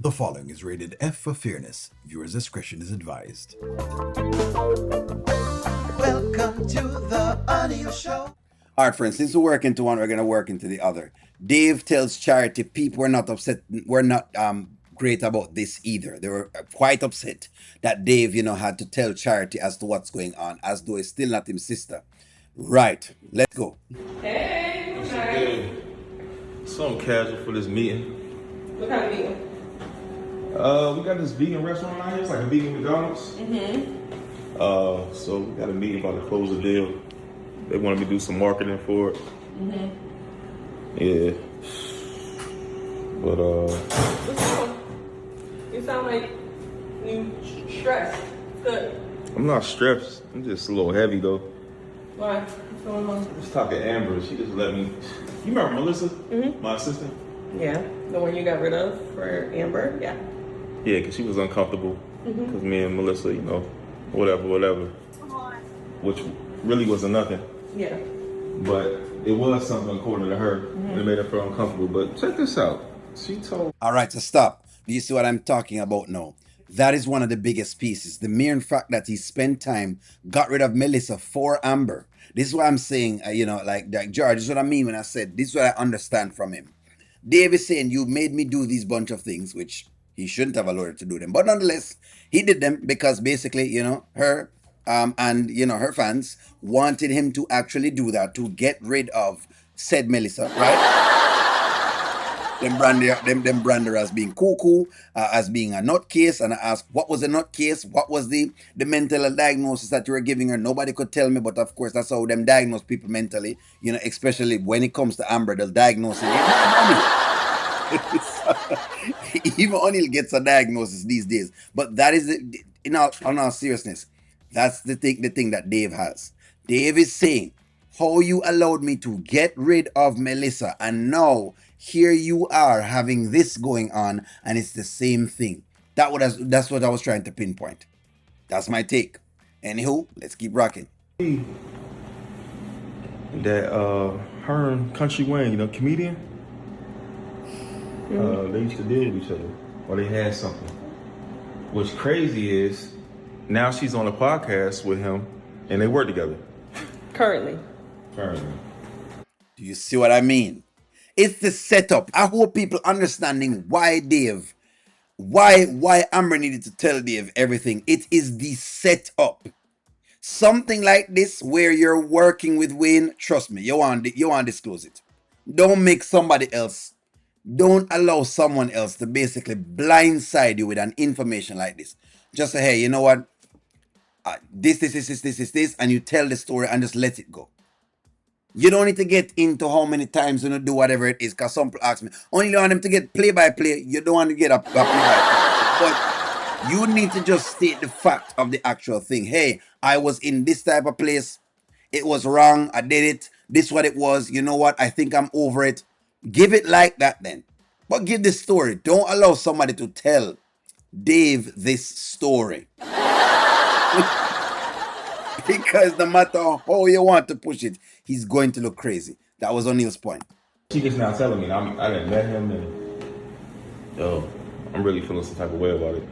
The following is rated F for fairness. Viewers' discretion is advised. Welcome to the audio show. All right, friends, since we're working to one, we're going to work into the other. Dave tells Charity people were not upset, were not great about this either. They were quite upset that Dave, had to tell Charity as to what's going on, as though it's still not his sister. Right, let's go. Hey, What's nice. good? Something casual for this meeting. What kind of meeting? We got this vegan restaurant out here. It's like a vegan McDonald's. So we got a meeting about to close the deal. They wanted me to do some marketing for it. Yeah. But What's going on? You sound like you stressed. Good. I'm not stressed. I'm just a little heavy though. Why? What's going on? Just talking to Amber. She just let me. You remember Melissa, my assistant? Yeah, the one you got rid of for Amber. Yeah. Yeah, because she was uncomfortable. Because me and Melissa, whatever. Which really wasn't nothing. Yeah. But it was something according to her. It made her feel uncomfortable. But check this out. She told. All right, so stop. Do you see what I'm talking about now? That is one of the biggest pieces. The mere fact that he spent time, got rid of Melissa for Amber. This is what I'm saying, like George, this is what I mean when I said, this is what I understand from him. Dave is saying, you made me do these bunch of things, which he shouldn't have allowed to do them. But nonetheless, he did them because basically, her and, her fans wanted him to actually do that, to get rid of said Melissa, right? Them brand her as being cuckoo, as being a nutcase, and I asked, what was the nutcase? What was the mental diagnosis that you were giving her? Nobody could tell me, but of course that's how them diagnose people mentally, especially when it comes to Amber, they'll diagnose it. Even O'Neill gets a diagnosis these days. But that is, on all seriousness, that's the thing that Dave has. Dave is saying, how you allowed me to get rid of Melissa, and now here you are having this going on, and it's the same thing. That's what I was trying to pinpoint. That's my take. Anywho, let's keep rocking. That her and Kountry Wayne, comedian, they used to deal with each other, or they had something. What's crazy is now she's on a podcast with him, and they work together. Currently. Do you see what I mean? It's the setup. I hope people understanding why Dave, why Amber needed to tell Dave everything. It is the setup. Something like this where you're working with Wayne, trust me, you want to disclose it. Don't make somebody else, don't allow someone else to basically blindside you with an information like this. Just say, hey, you know what? This, and you tell the story and just let it go. You don't need to get into how many times you do whatever it is, because some people ask me, only want them to get play-by-play, you don't want to get a play-by-play. But you need to just state the fact of the actual thing. Hey, I was in this type of place. It was wrong. I did it. This is what it was. You know what? I think I'm over it. Give it like that then. But give the story. Don't allow somebody to tell Dave this story. Because no matter how you want to push it, he's going to look crazy. That was O'Neill's point. She just now telling me, I didn't met him, and I'm really feeling some type of way about it.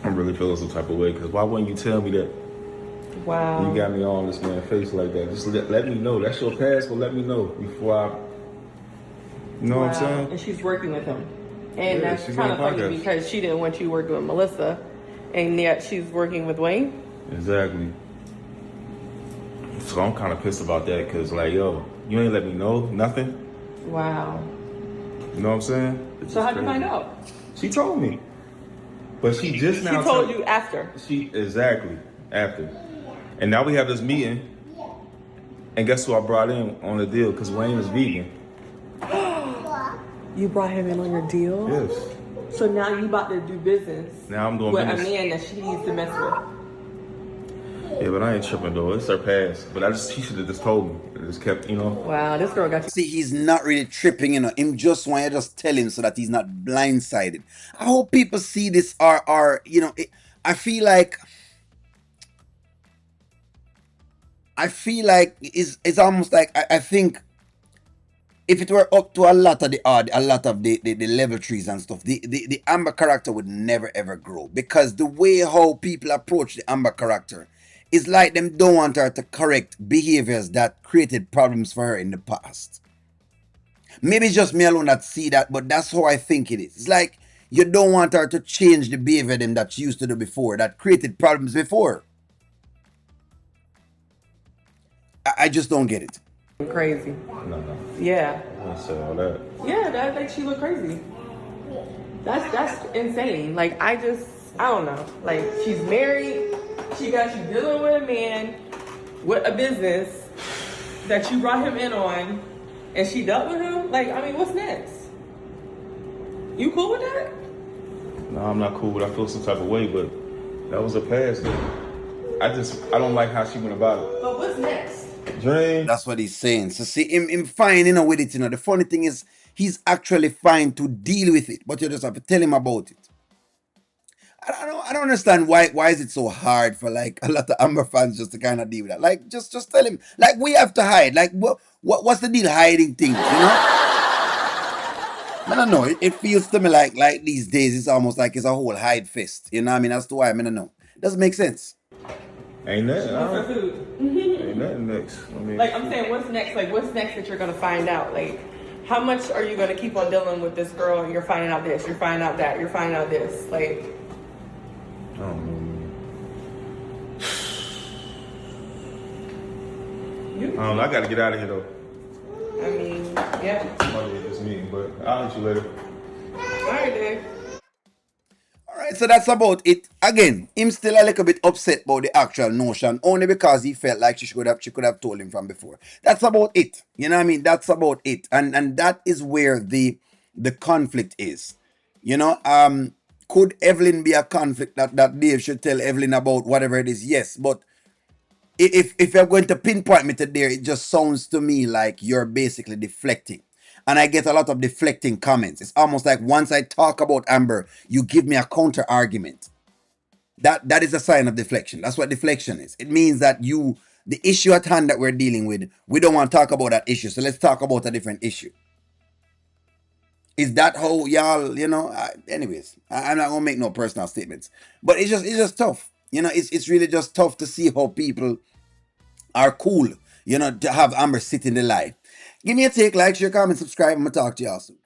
I'm really feeling some type of way, because why wouldn't you tell me that? Wow. You got me on this man's face like that. Just let me know. That's your past, but let me know before I, you know what I'm saying? And she's working with him. And Yeah, that's she's kind on of a funny podcast. because she didn't want you working with Melissa, and yet she's working with Wayne. Exactly. So I'm kind of pissed about that, because you ain't let me know nothing. Wow. You know what I'm saying? It's So just how'd you crazy. find out? She told me. But she just now She told you after. Exactly, after. And now we have this meeting, and guess who I brought in on the deal? Because Wayne is vegan. You brought him in on your deal? Yes. So now you about to do business Now I'm doing with business. a man that she needs to mess with. Yeah, but I ain't tripping though. It's her past. But she should have just told me. It just kept, Wow, this girl got you. See, he's not really tripping, Him just want you to just tell him so that he's not blindsided. I hope people see this I feel like it's almost like I think if it were up to a lot of the odd, a lot of the level trees and stuff, the Amber character would never ever grow, because the way how people approach the Amber character is like them don't want her to correct behaviors that created problems for her in the past. Maybe it's just me alone that see that, but that's how I think it is. It's like you don't want her to change the behavior them that she used to do before, that created problems before. I just don't get it. Crazy. No. Yeah. I wouldn't say all that. Yeah, that makes you look crazy. That's insane. Like I don't know. Like she's married, she got you dealing with a man with a business that you brought him in on, and she dealt with him. Like, I mean, what's next? You cool with that? No, I'm not cool, but I feel some type of way, but that was a past. I don't like how she went about it. But what's next? Dream. That's what he's saying. So see, him fine, with it, The funny thing is, he's actually fine to deal with it, but you just have to tell him about it. I don't understand why is it so hard for like a lot of Amber fans just to kind of deal with that. Like just tell him, like, we have to hide. Like what's the deal hiding things, I don't know. It feels to me like these days it's almost like it's a whole hide fest. You know what I mean? That's the why I don't know. It doesn't make sense. Ain't nothing. What's for food? Ain't nothing next. I mean, Like, I'm saying, what's next? Like, what's next that you're gonna find out? Like, how much are you gonna keep on dealing with this girl and you're finding out this, you're finding out that, you're finding out this? Like, I don't know, man. I don't know. I gotta get out of here though. I mean, yeah. Monday at this meeting, but I'll let you later. All right, Dave. Alright, so that's about it. Again, him still a little bit upset about the actual notion, only because he felt like she could have told him from before. That's about it. You know what I mean? That's about it. And that is where the conflict is. Could Evelyn be a conflict that Dave should tell Evelyn about, whatever it is? Yes, but if you're going to pinpoint me to there, it just sounds to me like you're basically deflecting. And I get a lot of deflecting comments. It's almost like once I talk about Amber, you give me a counter argument. That is a sign of deflection. That's what deflection is. It means that the issue at hand that we're dealing with, we don't want to talk about that issue. So let's talk about a different issue. Is that how y'all, anyways, I'm not gonna make no personal statements, but it's just tough. It's really just tough to see how people are cool, to have Amber sit in the life. Give me a take, like, share, comment, subscribe. I'm gonna talk to y'all soon.